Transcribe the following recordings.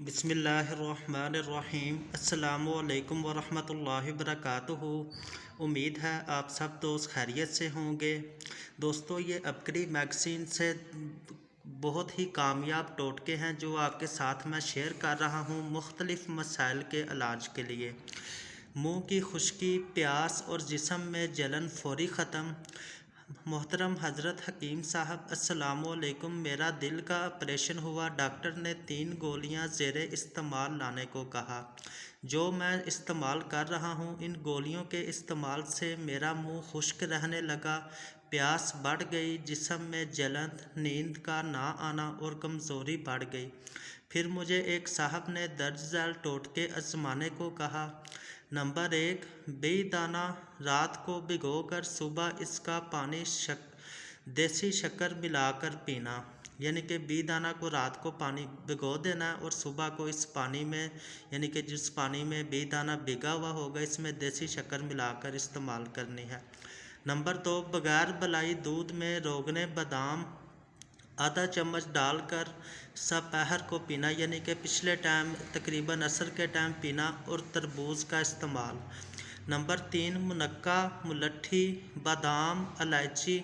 بسم اللہ الرحمن الرحیم۔ السلام علیکم ورحمۃ اللہ وبرکاتہ۔ امید ہے آپ سب دوست خیریت سے ہوں گے۔ دوستو، یہ اپگری میگزین سے بہت ہی کامیاب ٹوٹکے ہیں جو آپ کے ساتھ میں شیئر کر رہا ہوں مختلف مسائل کے علاج کے لیے۔ منہ کی خشکی، پیاس اور جسم میں جلن فوری ختم۔ محترم حضرت حکیم صاحب، السلام علیکم۔ میرا دل کا آپریشن ہوا، ڈاکٹر نے 3 گولیاں زیر استعمال لانے کو کہا جو میں استعمال کر رہا ہوں۔ ان گولیوں کے استعمال سے میرا منہ خشک رہنے لگا، پیاس بڑھ گئی، جسم میں جلن، نیند کا نہ آنا اور کمزوری بڑھ گئی۔ پھر مجھے ایک صاحب نے درج ذیل ٹوٹکے آزمانے کو کہا۔ نمبر 1، بے دانہ رات کو بھگو کر صبح اس کا پانی دیسی شکر ملا کر پینا۔ یعنی کہ بے دانہ کو رات کو پانی بھگو دینا ہے اور صبح کو اس پانی میں، یعنی کہ جس پانی میں بے دانہ بھگا ہوا ہوگا، اس میں دیسی شکر ملا کر استعمال کرنی ہے۔ نمبر 2، بغیر بلائی دودھ میں روغن بادام آدھا چمچ ڈال کر سپہر کو پینا، یعنی کہ پچھلے ٹائم تقریباً عصر کے ٹائم پینا، اور تربوز کا استعمال۔ نمبر 3، منقع ملٹھی بادام الائچی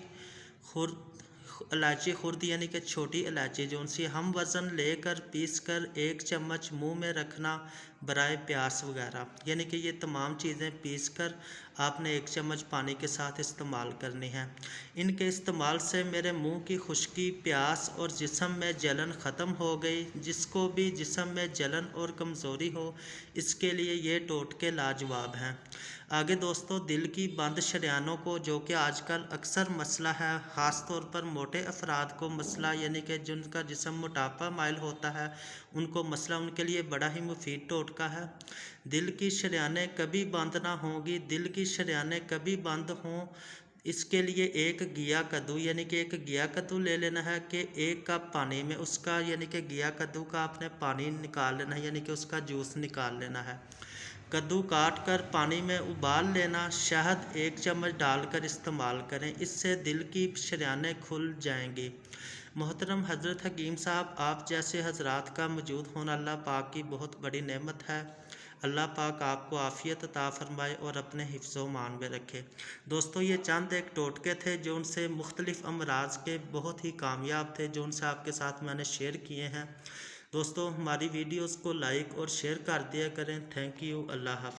خرد یعنی کہ چھوٹی الائچی جو سی ہم وزن لے کر پیس کر 1 چمچ منہ میں رکھنا برائے پیاس وغیرہ۔ یعنی کہ یہ تمام چیزیں پیس کر آپ نے 1 چمچ پانی کے ساتھ استعمال کرنی ہے۔ ان کے استعمال سے میرے منہ کی خشکی، پیاس اور جسم میں جلن ختم ہو گئی۔ جس کو بھی جسم میں جلن اور کمزوری ہو، اس کے لیے یہ ٹوٹکے لاجواب ہیں۔ آگے دوستو، دل کی بند شریانوں کو، جو کہ آج کل اکثر مسئلہ ہے، خاص طور پر موٹے افراد کو مسئلہ، یعنی کہ جن کا جسم موٹاپا مائل ہوتا ہے، ان کو مسئلہ، ان کے لیے بڑا ہی مفید ٹوٹکا ہے۔ دل کی شریانیں کبھی بند نہ ہوں گی، دل کی شریانیں کبھی بند ہوں، اس کے لیے 1 گیا کدو، یعنی کہ 1 گیا کدو لے لینا ہے کہ 1 کپ پانی میں اس کا، یعنی کہ گیا کدو کا آپ نے پانی نکال لینا ہے، یعنی کہ اس کا جوس نکال لینا ہے۔ کدو کاٹ کر پانی میں ابال لینا، شہد 1 چمچ ڈال کر استعمال کریں، اس سے دل کی شریانیں کھل جائیں گی۔ محترم حضرت حکیم صاحب، آپ جیسے حضرات کا موجود ہونا اللہ پاک کی بہت بڑی نعمت ہے۔ اللہ پاک آپ کو عافیت عطا فرمائے اور اپنے حفظ و امان میں رکھے۔ دوستو، یہ چند ایک ٹوٹکے تھے جو ان سے مختلف امراض کے بہت ہی کامیاب تھے، جو ان سے آپ کے ساتھ میں نے شیئر کیے ہیں۔ دوستو، ہماری ویڈیوز کو لائک اور شیئر کر دیا کریں۔ Thank you. اللہ حافظ۔